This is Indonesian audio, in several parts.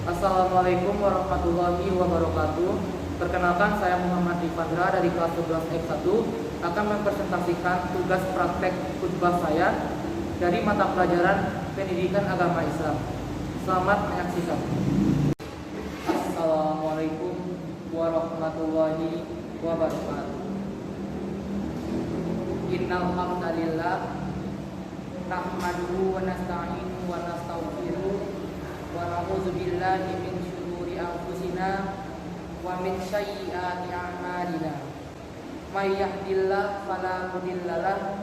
Assalamualaikum warahmatullahi wabarakatuh. Perkenalkan, saya Muhammad Rifandra dari kelas 11 X1 akan mempresentasikan tugas praktek khutbah saya dari mata pelajaran Pendidikan Agama Islam. Selamat menyaksikan. Assalamualaikum warahmatullahi wabarakatuh. Innal hamdalillah nahmaduhu wa nasta'inuhu wa nastaghfiruh wa na'udzu billahi min syururi anfusina wa min sayyiati a'malina. May yahdihillahu fala mudhillalah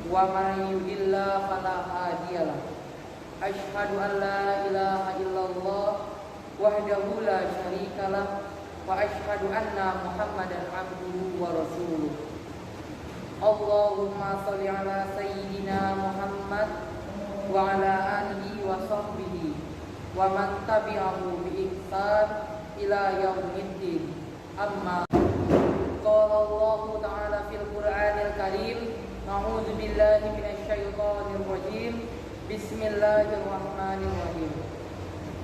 wa may yudhlil fala hadiyalah. Asyhadu an la ilaha illallah wahdahu la syarikalah wa asyhadu anna Muhammadan abduhu wa rasuluh. Allahumma shalli ala sayyidina Muhammad wa ala alihi wa sahbihi wa man tabi'ahu bi ihsan ila yaumiddin. Amma qala Allah ta'ala fil Qur'anil Karim, a'udzu billahi minasy syaithanir rajim. Bismillahirrahmanirrahim.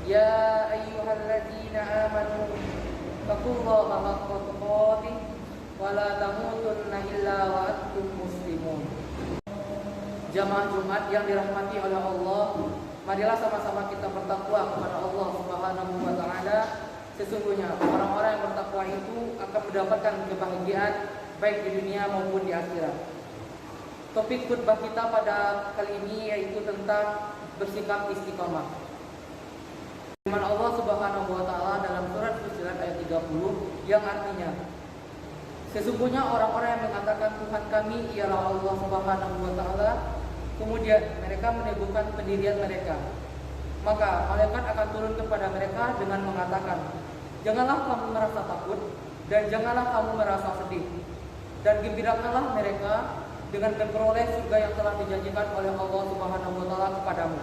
Ya ayyuhalladzina amanu taqullaha haqqa tuqatih wa la tamutunna illa wa antum muslimun. Jamaah Jumat yang dirahmati oleh Allah, marilah sama-sama kita bertakwa kepada Allah Subhanahu wa taala. Sesungguhnya orang-orang yang bertakwa itu akan mendapatkan kebahagiaan baik di dunia maupun di akhirat. Topik khutbah kita pada kali ini yaitu tentang bersikap istiqomah. Firman Allah Subhanahu wa taala dalam surat Fussilat ayat 30 yang artinya, sesungguhnya orang-orang yang mengatakan Tuhan kami ialah Allah Subhanahu wa taala, kemudian mereka meneguhkan pendirian mereka, maka malaikat akan turun kepada mereka dengan mengatakan, janganlah kamu merasa takut dan janganlah kamu merasa sedih, dan gembirakanlah mereka dengan memperoleh surga yang telah dijanjikan oleh Allah Subhanahu wa taala kepadamu.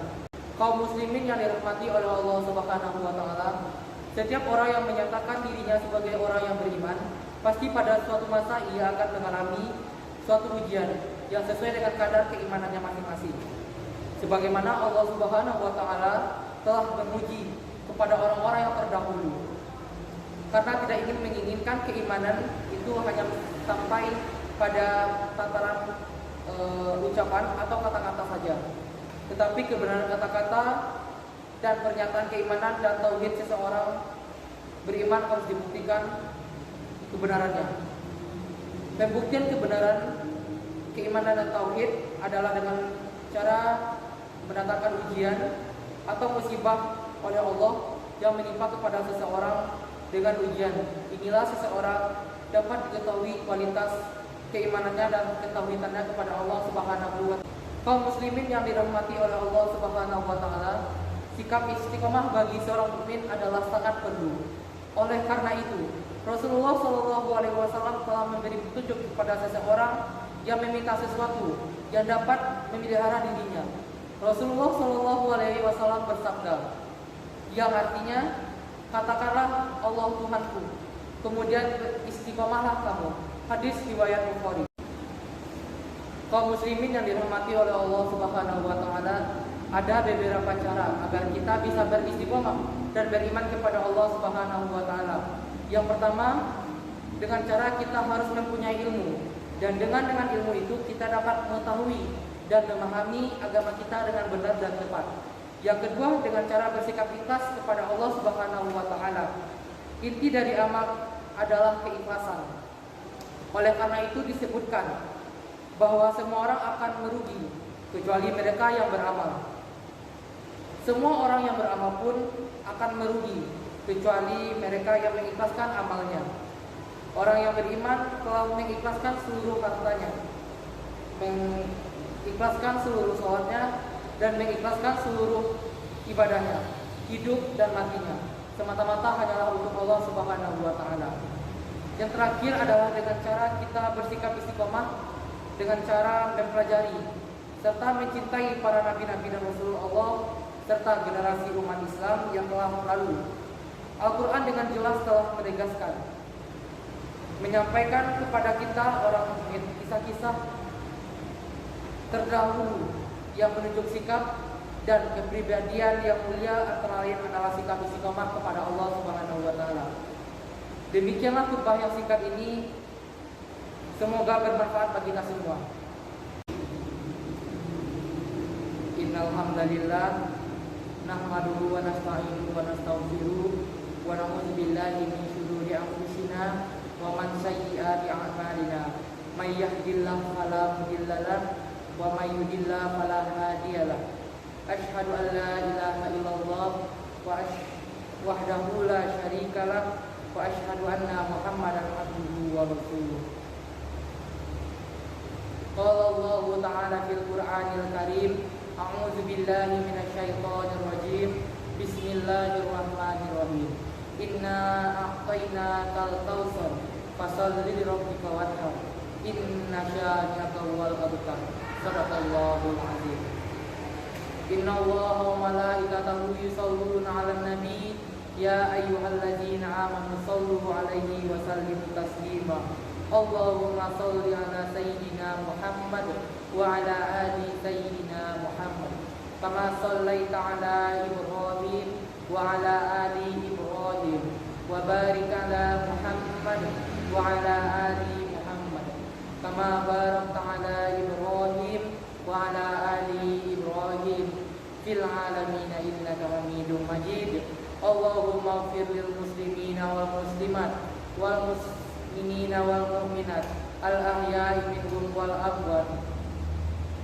Kaum muslimin yang dirahmati oleh Allah Subhanahu wa taala, setiap orang yang menyatakan dirinya sebagai orang yang beriman, pasti pada suatu masa ia akan mengalami suatu ujian yang sesuai dengan kadar keimanannya masing-masing. Sebagaimana Allah Subhanahu wa taala telah menguji kepada orang-orang yang terdahulu. Karena tidak ingin menginginkan keimanan itu hanya sampai pada tataran ucapan atau kata-kata saja, tetapi kebenaran kata-kata dan pernyataan keimanan dan tauhid seseorang beriman harus dibuktikan kebenarannya. Pembuktian kebenaran keimanan dan tauhid adalah dengan cara mendatangkan ujian atau musibah oleh Allah yang menimpa kepada seseorang. Dengan ujian inilah seseorang dapat diketahui kualitas keimanannya dan ketauhidannya kepada Allah Subhanahu wa taala. Kaum muslimin yang dirahmati oleh Allah Subhanahu wa taala, sikap istiqomah bagi seorang mukmin adalah sangat perlu. Oleh karena itu, Rasulullah SAW telah memberi petunjuk kepada seseorang yang meminta sesuatu yang dapat memelihara dirinya. Rasulullah SAW bersabda, yang artinya, katakanlah Allah Tuhanku, kemudian istiqomahlah kamu. Hadis riwayat Bukhari. Kaum muslimin yang dirahmati oleh Allah Subhanahu wa taala, ada beberapa cara agar kita bisa beristiqomah dan beriman kepada Allah Subhanahu wa taala. Yang pertama, dengan cara kita harus mempunyai ilmu, dan dengan ilmu itu kita dapat mengetahui dan memahami agama kita dengan benar dan tepat. Yang kedua, dengan cara bersikap ikhlas kepada Allah Subhanahu wa taala. Inti dari amal adalah keikhlasan. Oleh karena itu disebutkan bahwa semua orang akan merugi kecuali mereka yang beramal. Semua orang yang beramal pun akan merugi kecuali mereka yang mengikhlaskan amalnya. Orang yang beriman telah mengikhlaskan seluruh hartanya, mengikhlaskan seluruh sholatnya, dan mengikhlaskan seluruh ibadahnya, hidup dan matinya, semata-mata hanyalah untuk Allah Subhanahu wa taala. Yang terakhir adalah dengan cara kita bersikap istiqomah, dengan cara mempelajari serta mencintai para nabi-nabi dan rasul Allah serta generasi umat Islam yang telah lalu. Al-Quran dengan jelas telah menegaskan, menyampaikan kepada kita orang kisah-kisah terdahulu yang menunjuk sikap dan kepribadian yang mulia antara lain adalah sikap istiqomah kepada Allah Subhanahu wa taala. Demikianlah khutbah yang singkat ini, semoga bermanfaat bagi kita semua. Innal hamdalillah nahmaduhu wa nasta'inuhu wa nastaghfiruh wa na'udzu billahi min shururi anfusina wa man sayyiati a'malina. May yahdihillahu fala mudilla lahu wa may yudlil fala hadiya lahu. Asyhadu an la ilaha illallah wahdahu la syarika lah wa asyhadu anna Muhammadan abduhu wa rasuluh. Qala Allah ta'ala fil Qur'anil Karim, a'udzu billahi minasyaitonir rajim. Bismillahirrahmanirrahim. Inna a'tainakal kautsar fasholli li rabbika wanhar. Inna syani'aka huwal abtar. Shadaqallahul azim. Inna Allaha wa malaikatahu yusholluna 'alan nabi ya ayyuhalladzina amanu shollu 'alaihi wa sallimu taslima. Allahumma sholli 'ala sayyidina Muhammad wa 'ala ali sayyidina Muhammad kama shallaita 'ala Ibrahim wa 'ala ali Ibrahim wa barik 'ala Muhammad wa 'ala ali Muhammad kama barakta 'ala Ibrahim wa 'ala ali Ibrahim fil 'alamin innaka Hamidum Majid. Allahumma ighfir lil muslimina wal muslimat wal mu'minina wal mu'minat al ahya'i minhum wal amwat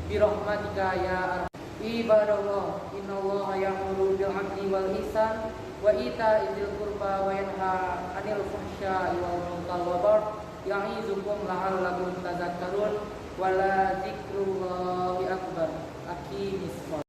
bi rahmatika ya arhamar ibadallah. Innallaha ya'muru bil 'adli wal ihsan wa ita'i dzil qurba wa yanha 'anil fahsya'i wal munkari wal baghi ya'izukum la'allakum tadhakkarun wa la dzikrullahi akbar. Aqimis shalah.